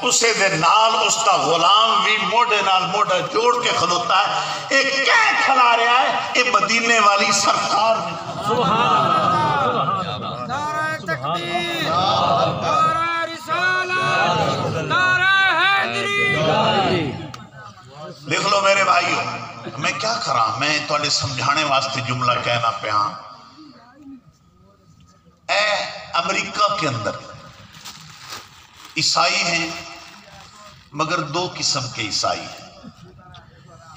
اسے دے نال اس کا غلام بھی موڑے نال موڑا جوڑ کے کھلوتا ہے. ایک کیا کھلا رہا ہے؟ یہ مدینے والی سرکار نے. سبحان اللہ. نعرہ تکبیر، نعرہ رسالت، نعرہ حیدری. دیکھ لو میرے بھائیو، میں کیا کراں، میں تھوڑے سمجھانے واسطے جملہ کہنا پیا. اے امریکہ کے اندر عیسائی ہیں، مگر دو قسم کے عیسائی ہیں.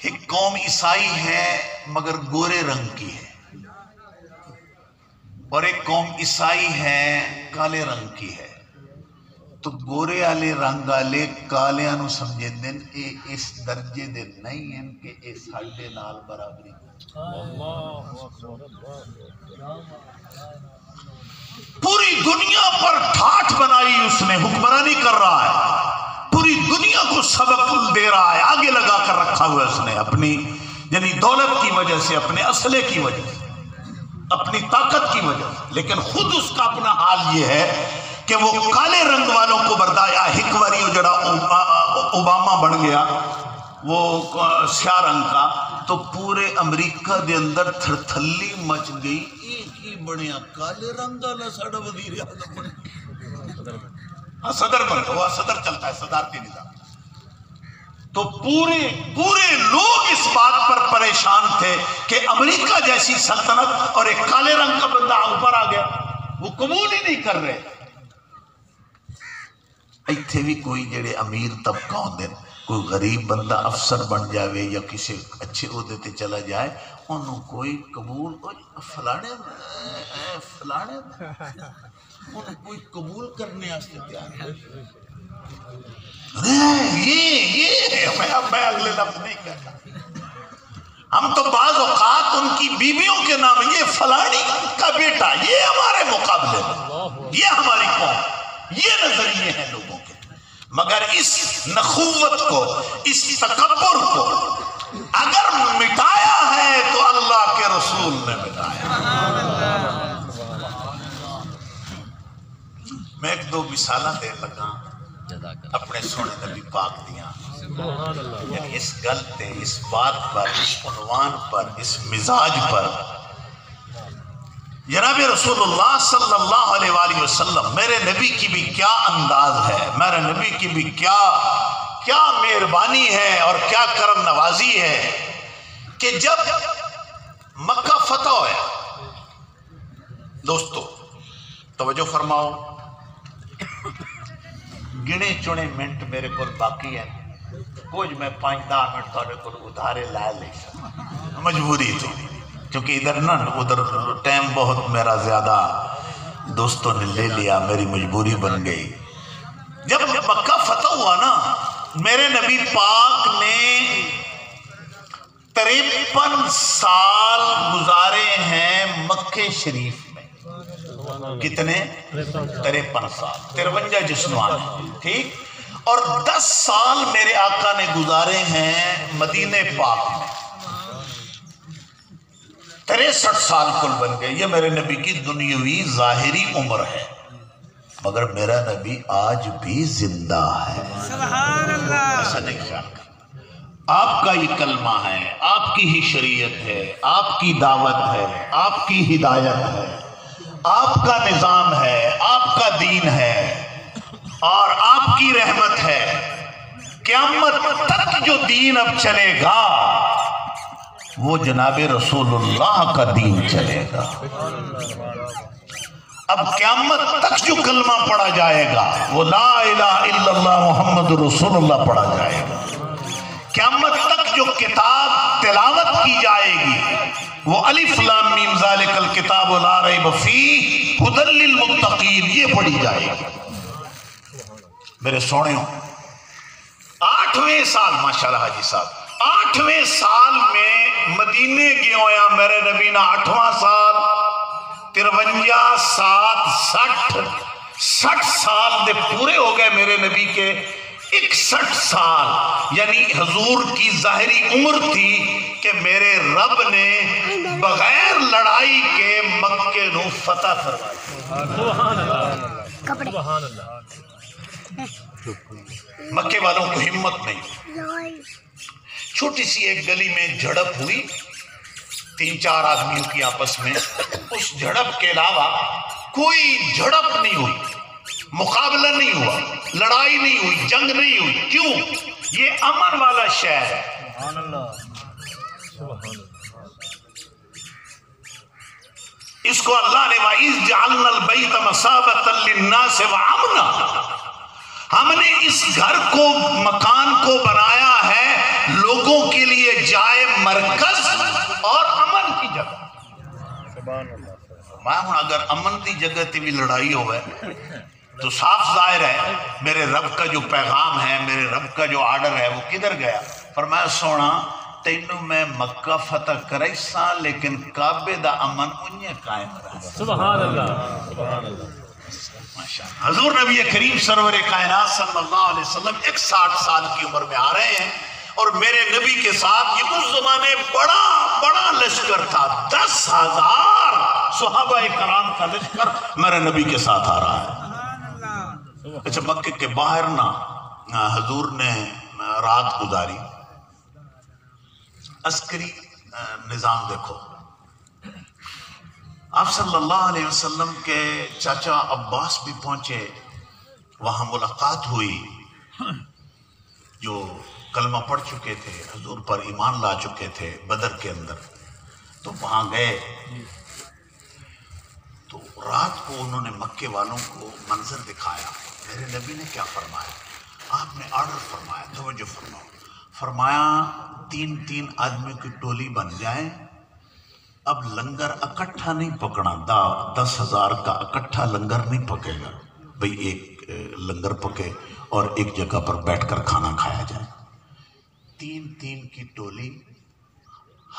ایک قوم عیسائی ہے مگر گورے رنگ کی ہے، اور ایک قوم عیسائی ہے کالے رنگ کی ہے. تو گورے والے رنگ والے کالیاں نو سمجھے دن اے اس درجے دے نہیں ہیں کہ اے ساڈے نال برابری. پوری دنیا پر ٹھاٹھ بنائی اس نے، حکمرانی کر رہا ہے، پوری دنیا کو سبق دے رہا ہے، آگے لگا کر رکھا ہوا اس نے اپنی یعنی دولت کی وجہ سے، اپنے اسلحے کی وجہ سے، اپنی طاقت کی وجہ سے. لیکن خود اس کا اپنا حال یہ ہے کہ وہ کالے رنگ والوں کو بردایا. ہکوری جڑا اوباما بن گیا وہ سیاہ رنگ کا، تو پورے امریکہ دے اندر تھرتھلی مچ گئی. ایک ہی بنیا کالے رنگ والا ساڈا وزیر اعظم بن گیا، صدر بن گیا. وہ صدر چلتا ہے، صدارتی نظام. تو پورے لوگ اس بات پر پریشان تھے کہ امریکہ جیسی سلطنت اور ایک کالے رنگ کا بندہ اوپر آ گیا. وہ قبول ہی نہیں کر رہے. ایتھے بھی کوئی جڑے امیر طبقہ ہوندے، کوئی غریب بندہ افسر بن جاوے یا کسی اچھے عہدے تے چلا جائے، انہوں کوئی قبول فلانے انہوں کوئی قبول کرنے واسطے تیار ہے. یہ میں اگلے لفظ نہیں کہتا. ہم تو بعض اوقات ان کی بیویوں کے نام یہ فلانی کا بیٹا، یہ ہمارے مقابلے میں، یہ ہماری قوم، یہ نظریے ہیں لوگوں کے. مگر اس نخوت کو، اس تکبر کو اگر مٹایا ہے تو اللہ کے رسول نے مٹایا. میں ایک دو مثالہ دے لگا اپنے سونے نبی پاک دیاں، یعنی اس گل تے، اس بات پر، اس عنوان پر، اس مزاج پر. جناب رسول اللہ صلی اللہ علیہ وآلہ وسلم، میرے نبی کی بھی کیا انداز ہے، میرے نبی کی بھی کیا مہربانی ہے اور کیا کرم نوازی ہے کہ جب مکہ فتح ہوا. دوستو توجہ فرماؤ، گنے چنے منٹ میرے کو باقی ہیں، کچھ میں 5-10 منٹ تھوڑے کو ادھارے لائے لے سکتا، مجبوری تھی کیونکہ ادھر نہ ادھر ٹائم بہت میرا زیادہ دوستوں نے لے لیا، میری مجبوری بن گئی. جب مکہ فتح ہوا نا، میرے نبی پاک نے 53 سال گزارے ہیں مکہ شریف میں. کتنے؟ 53 سال، 53 جسمان، ٹھیک. اور 10 سال میرے آقا نے گزارے ہیں مدینہ پاک میں. 63 سال کل بن گئے. یہ میرے نبی کی دنیاوی ظاہری عمر ہے، مگر میرا نبی آج بھی زندہ ہے. سبحان اللہ. ایسا نہیں خیال کر. آپ کا یہ کلمہ ہے، آپ کی ہی شریعت ہے، آپ کی دعوت ہے، آپ کی ہدایت ہے، آپ کا نظام ہے، آپ کا دین ہے اور آپ کی رحمت ہے. قیامت تک جو دین اب چلے گا وہ جناب رسول اللہ کا دین چلے گا. اب قیامت تک جو کلمہ پڑھا جائے گا وہ لا الہ الا اللہ محمد رسول اللہ پڑھا جائے گا. قیامت تک جو کتاب تلاوت کی جائے گی وہ الف لام میم ذالک الکتاب لا ریب فیہ ھدی للمتقین، یہ پڑھی جائے گی. میرے سوڑیوں، 8ویں سال، ماشاءاللہ حاجی صاحب، 8ویں سال میں مدینے گئے ہویا میرے نبی نا. 8واں سال 53 60 سال دے پورے ہو گئے میرے نبی کے. 61 سال یعنی حضور کی ظاہری عمر تھی کہ میرے رب نے بغیر لڑائی کے مکے نو فتح فرمائی. سبحان اللہ. مکے والوں کو ہمت نہیں. چھوٹی سی ایک گلی میں جھڑپ ہوئی 3-4 آدمیوں کی آپس میں. اس جھڑپ کے علاوہ کوئی جھڑپ نہیں ہوئی, مقابلہ نہیں ہوا, لڑائی نہیں ہوئی, جنگ نہیں ہوئی. کیوں؟ یہ امن والا شہر ہے. سبحان اللہ. اس کو اللہ نے وَإِذْ جَعَلْنَا الْبَيْتَ مَثَابَةً لِلنَّاسِ وَأَمْنًا, ہم نے اس گھر کو, مکان کو بنایا ہے لوگوں کے لیے جائے مرکز اور امن کی جگہ. میں ہوں اگر امن کی جگہ تے بھی لڑائی ہوئے تو صاف ظاہر ہے میرے رب کا جو پیغام ہے, میرے رب کا جو آرڈر ہے وہ کدھر گیا. فرمایا سونا تینوں میں مکہ فتح کرائی سا لیکن کعبے دا امن انہیں قائم رہا. سبحان اللہ. سبحان اللہ. حضور نبی کریم سرور کائنات صلی اللہ علیہ وسلم 61 سال کی عمر میں آ رہے ہیں اور میرے نبی کے ساتھ یہ اس زمانے بڑا لشکر تھا. 10,000 صحابہ کرام کا لشکر میرے نبی کے ساتھ آ رہا ہے. اچھا مکے کے باہر نا حضور نے رات گزاری. عسکری نظام دیکھو, آپ صلی اللہ علیہ وسلم کے چاچا عباس بھی پہنچے, وہاں ملاقات ہوئی. جو کلمہ پڑھ چکے تھے, حضور پر ایمان لا چکے تھے بدر کے اندر, تو وہاں گئے. تو رات کو انہوں نے مکے والوں کو منظر دکھایا. میرے نبی نے کیا فرمایا؟ آپ نے آرڈر فرمایا, توجہ فرماؤ. فرمایا 3 آدمیوں کی ٹولی بن جائیں. اب لنگر اکٹھا نہیں پکڑا, 10,000 کا اکٹھا لنگر نہیں پکے گا بھئی. ایک لنگر پکے اور ایک جگہ پر بیٹھ کر کھانا کھایا جائے. 3 کی ٹولی,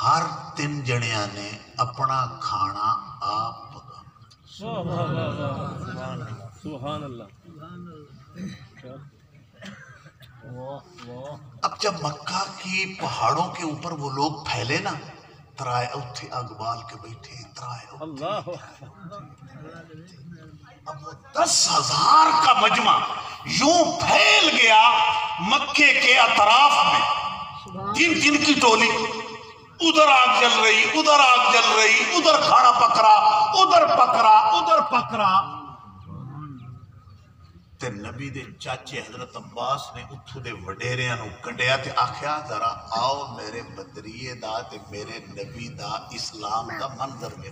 ہر 3 جنیاں نے اپنا کھانا آپ پکا. سبحان اللہ. اب جب مکہ کی پہاڑوں کے اوپر وہ لوگ پھیلے نا, ترائے اتھے اگبال کے بیٹھے, ترائے اللہ. اب وہ 10,000 کا مجمع یوں پھیل گیا مکے کے اطراف میں. 3 کی ٹولی, ادھر آگ جل رہی, ادھر آگ جل رہی, ادھر کھانا پکڑا, ادھر پکڑا, ادھر پکڑا. تے نبی دے چاچے حضرت عباس نے اتھو دے وڈیریاں نو کڈیا تے آکھیا ذرا آؤ میرے بدریے دا تے میرے نبی دا اسلام دا منظر میں.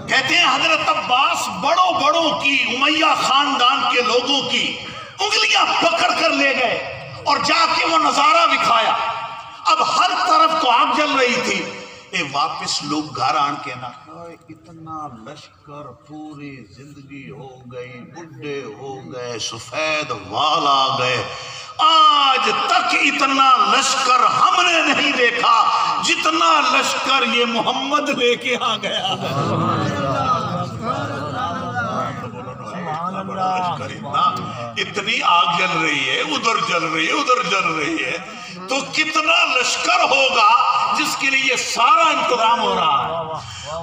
کہتے ہیں حضرت عباس بڑوں کی امیہ خاندان کے لوگوں کی انگلیاں پکڑ کر لے گئے اور جا کے وہ نظارہ دکھایا. اب ہر طرف تو آگ جل رہی تھی. واپس لوگ گھر آن کے نا, اتنا لشکر, پوری زندگی ہو گئی, بڈھے ہو گئے, سفید وال آ گئے. آج تک اتنا لشکر ہم نے نہیں دیکھا جتنا لشکر یہ محمد لے کے آ گیا. اتنی آگ جل رہی ہے, ادھر جل رہی ہے, ادھر جل رہی ہے, تو کتنا لشکر ہوگا جس کے لیے سارا انتظام ہو رہا ہے.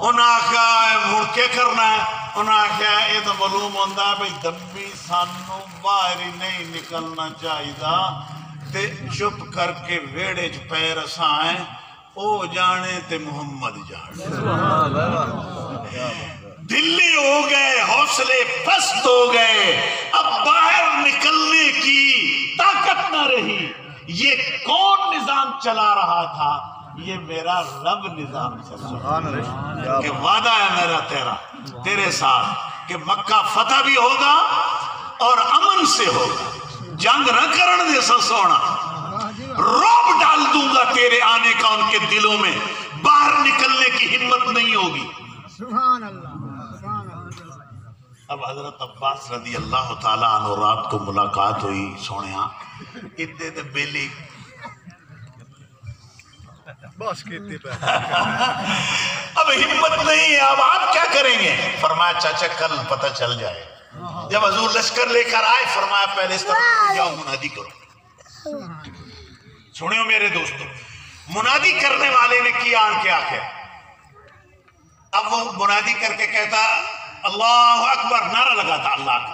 انہاں کہا مڑ کے کرنا ہے, انہاں کہا یہ تو معلوم ہوندہ ہے بھئی دبی سانو باہر ہی نہیں نکلنا چاہیے تے چپ کر کے ویڑے چ پیر اسائیں, او جانے تے محمد جانے. دلی ہو گئے, حوصلے پست ہو گئے, اب باہر نکلنے کی طاقت نہ رہی. یہ کون نظام چلا رہا تھا؟ یہ میرا رب نظام چلا رہا ہے کہ وعدہ ہے میرا تیرے ساتھ کہ مکہ فتح بھی ہوگا اور امن سے ہوگا. جنگ نہ کرن دے سا سونا, روب ڈال دوں گا تیرے آنے کا ان کے دلوں میں, باہر نکلنے کی ہمت نہیں ہوگی. سبحان اللہ. اب حضرت عباس رضی اللہ تعالیٰ عنہ رات کو ملاقات ہوئی. سونیا اتنے دے بیلی بس کیتی پہ اب ہمت نہیں ہے, اب آپ کیا کریں گے؟ فرمایا چاچا کل پتہ چل جائے. جب حضور لشکر لے کر آئے فرمایا پہلے اس طرف جاؤ منادی کرو. سنیو میرے دوستو, منادی کرنے والے نے کیا آن کے آخر. اب وہ منادی کر کے کہتا اللہ اکبر, نعرہ لگاتا اللہ کا,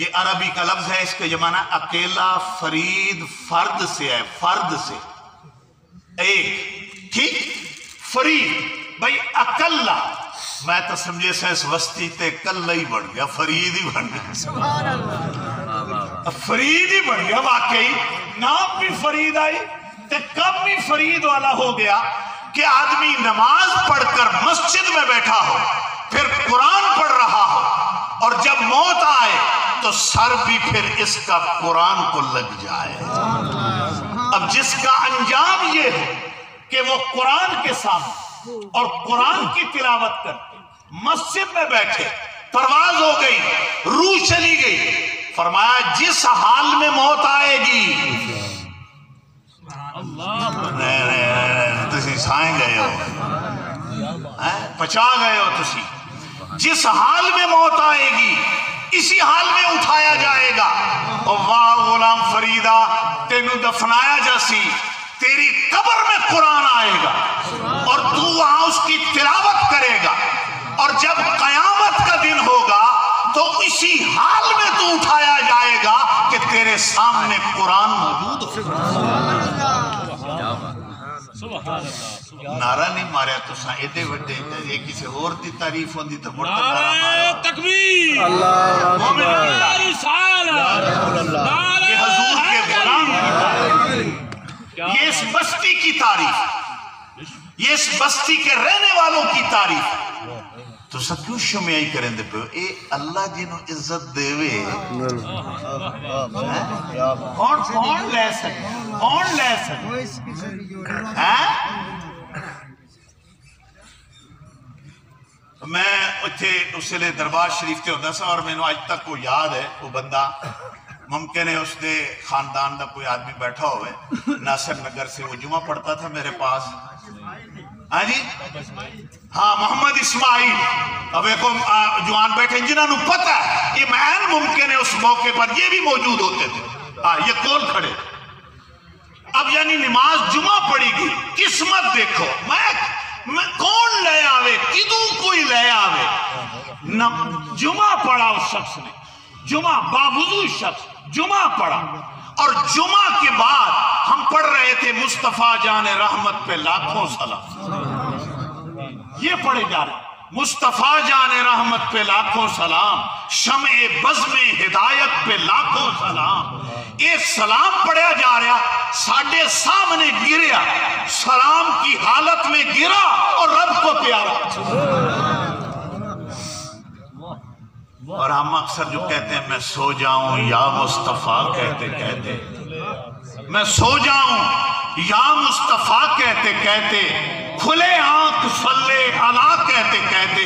یہ عربی کا لفظ ہے، اس کے جمانا اکیلا، فرید، فرد سے ہے، فرد سے ایک، ٹھیک؟ فرید بھائی اکلا، میں تو سمجھے سے اس وسطی تے کلا ہی بڑھ گیا، فرید ہی بڑھ گیا، فرید ہی بڑھ گیا، واقعی نام بھی فرید آئی تے کم بھی فرید والا ہو گیا کہ آدمی نماز پڑھ کر مسجد میں بیٹھا ہو، پھر قرآن پڑھ رہا ہو، اور جب موت آئے تو سر بھی پھر اس کا قرآن کو لگ جائے۔ اب جس کا انجام یہ ہے کہ وہ قرآن کے سامنے اور قرآن کی تلاوت کر مسجد میں بیٹھے، پرواز ہو گئی، روح چلی گئی، فرمایا جس حال میں موت آئے گی، تسی سائیں گئے ہو، پچا گئے ہو تسی، جس حال میں موت آئے گی اسی حال میں اٹھایا جائے گا۔ اور واہ غلام فریدہ، تینوں دفنایا جاسی، تیری قبر میں قرآن آئے گا اور تو وہاں اس کی تلاوت کرے گا، اور جب قیامت کا دن ہوگا تو اسی حال میں تو اٹھایا جائے گا کہ تیرے سامنے قرآن موجود ہو۔ نعرہ نہیں ماریا تو ساں ایڈے وڈے، یہ کسی اور دی تعریف ہوندی تو مرتب نعرہ مارا۔ تکبیر، مومن یہ حضور کے غلام کی، یہ اس بستی کی تعریف، یہ اس بستی کے رہنے والوں کی تعریف، تو سا کیوں شمیعی کریں دے پہ اے اللہ جنہوں عزت دے وے، کون لے سکے، کون لے سکے؟ میں اتھے اسلے دربار شریف تے ہوتا سا، اور میں نے آج تک وہ یاد ہے، وہ بندہ ممکن ہے اس دے خاندان دا کوئی آدمی بیٹھا ہوئے، ناصر نگر سے وہ جمعہ پڑھتا تھا میرے پاس، ہاں جی، ہاں محمد اسماعیل، اب ایک جوان بیٹھے جنہاں نو پتہ ہے ایمان ممکن ہے اس موقع پر یہ بھی موجود ہوتے تھے، ہاں یہ کول کھڑے، اب یعنی نماز جمعہ پڑھی گئی، قسمت دیکھو، میں کون لے آوے، کدوں کوئی لے آوے، جمعہ پڑھا اس شخص نے، جمعہ باوضو شخص جمعہ پڑھا، اور جمعہ کے بعد ہم پڑھ رہے تھے مصطفیٰ جان رحمت پہ لاکھوں سلام، یہ پڑھے جا رہے مصطفیٰ جان رحمت پہ لاکھوں سلام، شمع بزم ہدایت پہ لاکھوں سلام، ایک سلام پڑھا جا رہا، ساڑھے سامنے گریا، سلام کی حالت میں گرا اور رب کو پیارا۔ اور ہم اکثر جو کہتے ہیں میں سو جاؤں یا مصطفیٰ کہتے کہتے، میں سو جاؤں یا مصطفیٰ کہتے کہتے، کھلے آنکھ صلی علیہ کہتے کہتے،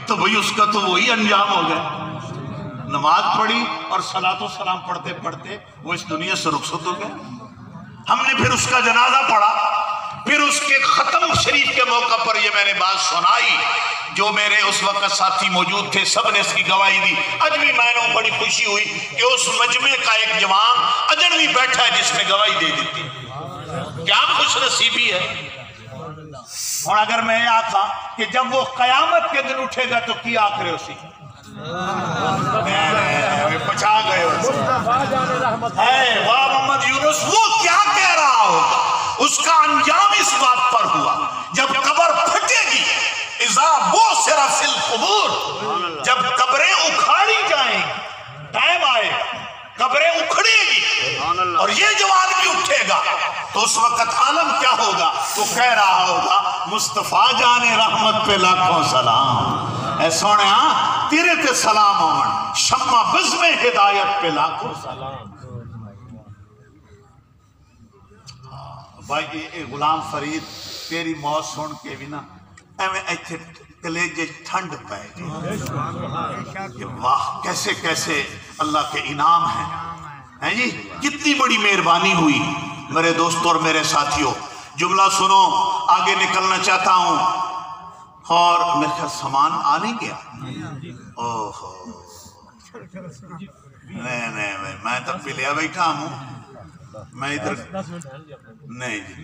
تو بھئی اس کا تو وہی انجام ہو گیا، نماز پڑھی اور صلاۃ و سلام پڑھتے پڑھتے وہ اس دنیا سے رخصت ہو گیا۔ ہم نے پھر اس کا جنازہ پڑھا، پھر اس کے ختم شریف کے موقع پر یہ میں نے بات سنائی، جو میرے اس وقت ساتھی موجود تھے سب نے اس کی گواہی دی، آج بھی میں نے بڑی خوشی ہوئی کہ اس مجمع کا ایک جوان اجنبی بیٹھا ہے جس نے گواہی دے دیتی، کیا خوش نصیبی ہے۔ اور اگر میں آکھا کہ جب وہ قیامت کے دن اٹھے گا تو کی آخرے اسی پچھا گئے ہے، واہ محمد یونس، وہ کیا کہہ رہا ہوگا، اس کا انجام اس بات پر ہوا جب قبر پھٹے گی، اذا بوسر فی القبور، جب قبریں اکھاڑی جائیں، ٹائم آئے قبریں اکھڑے گی اور یہ جوان بھی اٹھے گا، تو اس وقت عالم کیا ہوگا، وہ کہہ رہا ہوگا مصطفیٰ جان رحمت پہ لاکھوں سلام، اے سونے ہاں تیرے تے سلام آمن، شمع بزم ہدایت پہ لاکھوں سلام۔ بھائی اے غلام فرید تیری موت سن کے بھی نا ایویں ایتھے کلیجے ٹھنڈ پہ کہ واہ کیسے کیسے اللہ کے انعام ہیں جی، کتنی بڑی مہربانی ہوئی۔ میرے دوستوں اور میرے ساتھیوں جملہ سنو، آگے نکلنا چاہتا ہوں، اور میرے خیال سامان آ نہیں گیا، اوہو نہیں میں تب پہ لیا بیٹھا ہوں، میں ادھر نہیں جی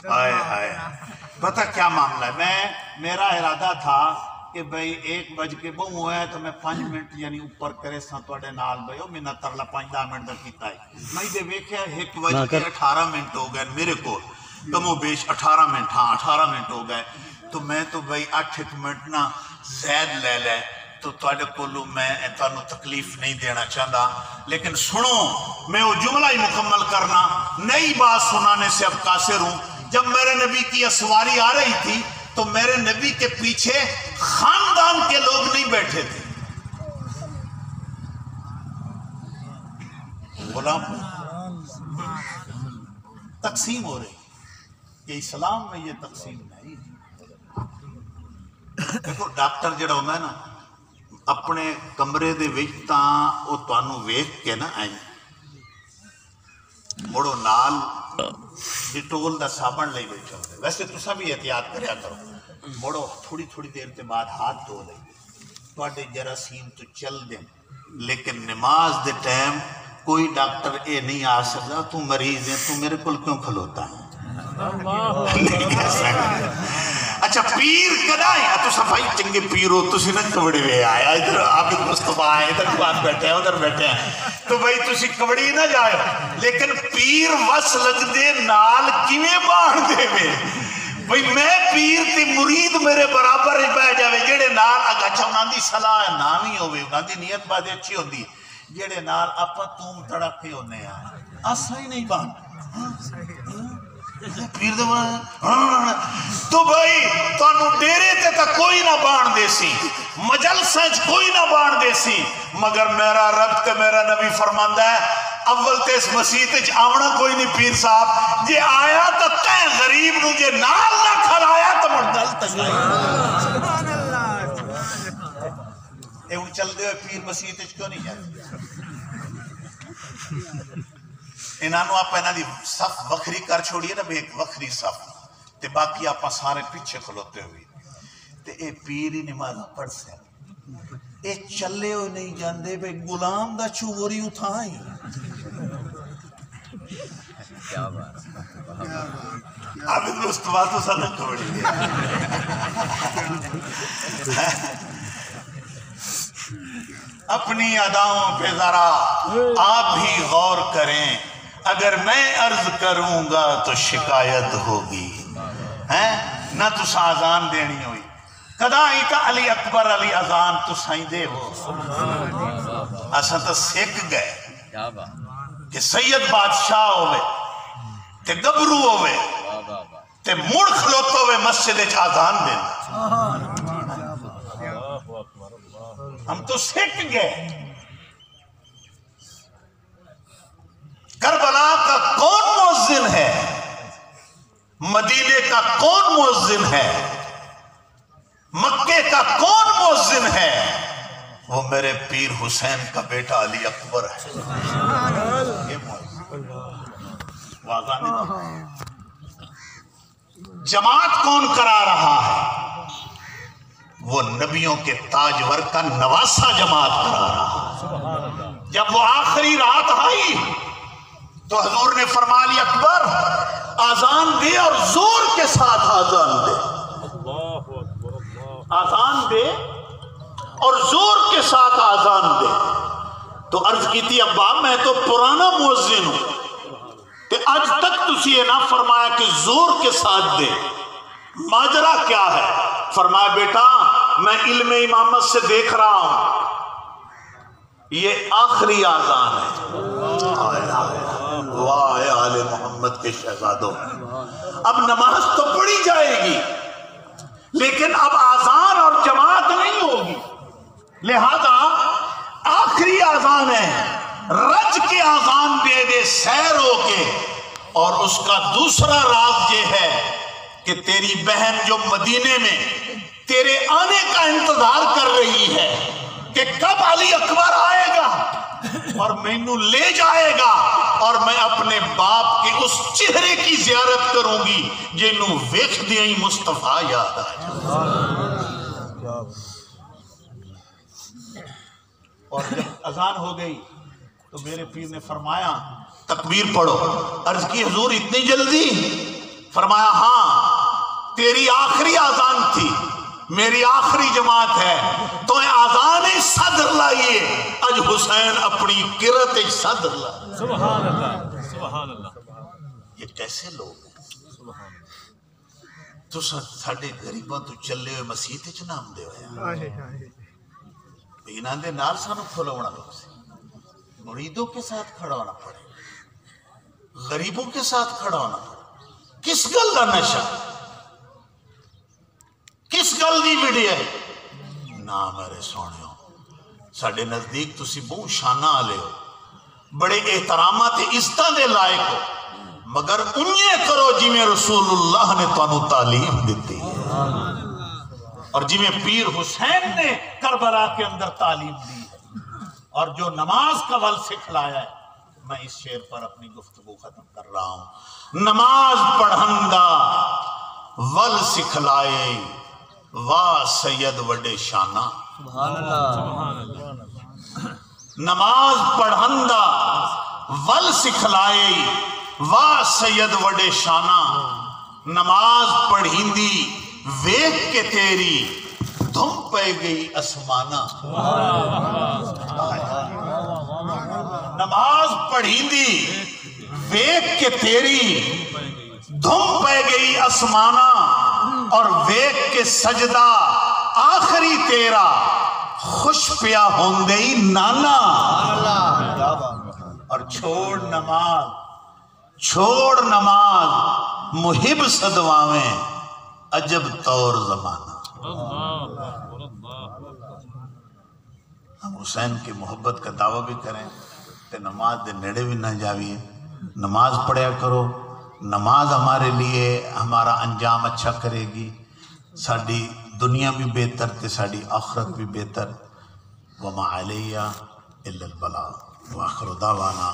آئے پتہ کیا معاملہ ہے، میرا ارادہ تھا کہ بھئی 1:02 ہوا ہے تو میں 5 منٹ یعنی اوپر کرے ساں توڑے نال بھئی میں نہ ترلا 5-10 منٹ دا کیتا ہے میں دے ویکھیا 1:18 منٹ ہو گئے میرے کو کم و بیش 18 منٹ ہاں 18 منٹ ہو گئے تو میں تو بھئی 8 منٹ نہ زید لے لے تو توڑے کولو میں انتانو تکلیف نہیں دینا چاہتا لیکن سنو میں وہ جملہ ہی مکمل کرنا نئی بات سنانے سے اب قاصر ہوں جب میرے نبی کی اسواری آ رہی تھی تو میرے نبی کے پیچھے خاندان کے لوگ نہیں بیٹھے تھے غلام تقسیم ہو رہی کہ اسلام میں یہ تقسیم نہیں دیکھو ڈاکٹر جڑا ہوتا ہے نا اپنے کمرے دے وچ تاں او تانوں ویکھ کے نا آئیں مڑو نال ڈیٹول دا صابن لئی بیٹھا ہوتا ہے ویسے تساں بھی احتیاط کریا کرو مڑو تھوڑی تھوڑی دیر کے بعد ہاتھ دھو لیں تواڈے جراثیم تو چل دیں لیکن نماز دے ٹائم کوئی ڈاکٹر اے نہیں آ سکتا تو مریض ہے تو میرے کول کیوں کھلوتا ہے اچھا پیر کدائیں تو صفائی چنگے پیر ہو تو نہ کبڑی میں آیا ادھر عابد مصطفیٰ آئے ادھر بات بیٹھے ہیں ادھر بیٹھے ہیں تو بھائی تسی کبڑی نہ جائے لیکن پیر وس لگ دے نال کیویں باڑ دے میں بھئی میں پیر تے مرید میرے برابر ہی پہ جاوے جڑے نال اچھا انہاں دی صلاح نام ہی ہوئے انہاں دی نیت بات اچھی ہوندی جڑے نال اپا توم تڑکے ہونے آئے ایسا ہی نہیں بات پیر دے تو بھائی تانوں ڈیرے تے تا کوئی نہ بان دے سی مجلسیں کوئی نہ بان دے سی مگر میرا رب تے میرا نبی فرماندا ہے اول تے اس مسیح تے آونا کوئی نہیں پیر صاحب جے آیا تو تے غریب نو جے نال نہ کھلایا تو مردل تک اے وہ چل دے پیر مسیح تے کیوں نہیں جاتے انہوں آپ انہوں دی صف وکھری کر چھوڑیے نا بے ایک وکھری صف تے باقی آپ سارے پیچھے کھلوتے ہوئے تے اے پیری نماز پڑھ سے اے چلے ہو نہیں جاندے بے غلام دا چوری اٹھائیں عابد مصطفیٰ تو صدق کوڑی دیا اپنی اداؤں پہ ذرا آپ بھی غور کریں اگر میں عرض کروں گا تو شکایت ہوگی نہ تو آزان دینی ہوئی کدا ہی تا علی اکبر علی اذان تو سائیں دے ہو ایسا تو سیکھ گئے کہ سید بادشاہ ہوئے تے گبرو ہوئے تے مڑ کھلوتا ہوئے مسجد آزان دے ہم تو سیکھ گئے کربلا کا کون مؤذن ہے مدینے کا کون مؤذن ہے مکے کا کون مؤذن ہے وہ میرے پیر حسین کا بیٹا علی اکبر ہے جماعت کون کرا رہا ہے وہ نبیوں کے تاجور کا نواسہ جماعت کرا رہا جب وہ آخری رات آئی تو حضور نے فرما لی اکبر آزان دے اور زور کے ساتھ آزان دے آزان دے اور زور کے ساتھ آزان دے تو عرض کی تھی ابا میں تو پرانا مؤذن ہوں کہ آج تک تسی یہ نہ فرمایا کہ زور کے ساتھ دے ماجرا کیا ہے فرمایا بیٹا میں علم امامت سے دیکھ رہا ہوں یہ آخری آزان ہے واہ آل محمد کے شہزادوں اب نماز تو پڑھی جائے گی لیکن اب آزان اور جماعت نہیں ہوگی لہذا آخری آزان ہے رج کے آزان دے دے سیر ہو کے اور اس کا دوسرا راز یہ ہے کہ تیری بہن جو مدینے میں تیرے آنے کا انتظار کر رہی ہے کہ کب علی اکبر آئے گا اور مینوں لے جائے گا اور میں اپنے باپ کے اس چہرے کی زیارت کروں گی جنہوں ویکھ دیاں مصطفیٰ یاد آئے اور جب اذان ہو گئی تو میرے پیر نے فرمایا تکبیر پڑھو عرض کی حضور اتنی جلدی فرمایا ہاں تیری آخری اذان تھی میری آخری جماعت ہے تو آزان صدر لائیے اج حسین اپنی کرت صدر لائیے. سبحان اللہ سبحان اللہ. یہ کیسے لوگ ہیں؟ تو ساڑھے غریباں تو چلے ہوئے مسیح چ نام دے ہوئے انہاں دے نال سانو کھلونا لوگ سے مریدوں کے ساتھ کھڑا ہونا پڑے, غریبوں کے ساتھ کھڑا ہونا پڑے. کس گل دا نشہ, کس گل دی ویڈیو ہے نا میرے سونیو. ساڑھے نزدیک تسی بہت شانہ آلے ہو, بڑے احترامات عزتاں دے لائق ہو, مگر انہیں کرو جی میں رسول اللہ نے تانوں تعلیم دیتی ہے اور جی میں پیر حسین نے کربلا کے اندر تعلیم دی ہے اور جو نماز کا ول سکھلایا ہے. میں اس شعر پر اپنی گفتگو ختم کر رہا ہوں. نماز پڑھندا ول سکھلائے واہ سید وڈے شانہ. نماز پڑھندا ول سکھلائے واہ سید وڈے شانہ. نماز پڑھیندی ویکھ کے تیری دھم پہ گئی اسمانہ. نماز پڑھیندی ویکھ کے تیری دھم پہ گئی اسمانہ اور ویکھ کے سجدہ آخری تیرا خوش پیا ہوندئی نانا. اور چھوڑ نماز محب صدواویں عجب طور زمانہ. ہم حسین کی محبت کا دعویٰ بھی کریں کہ نماز دے نیڑے بھی نہ جاویے, نماز پڑھیا کرو. نماز ہمارے لیے ہمارا انجام اچھا کرے گی, ساڑی دنیا بھی بہتر تے ساڑی آخرت بھی بہتر. وما علیہ الا البلاغ. وآخر دعوانا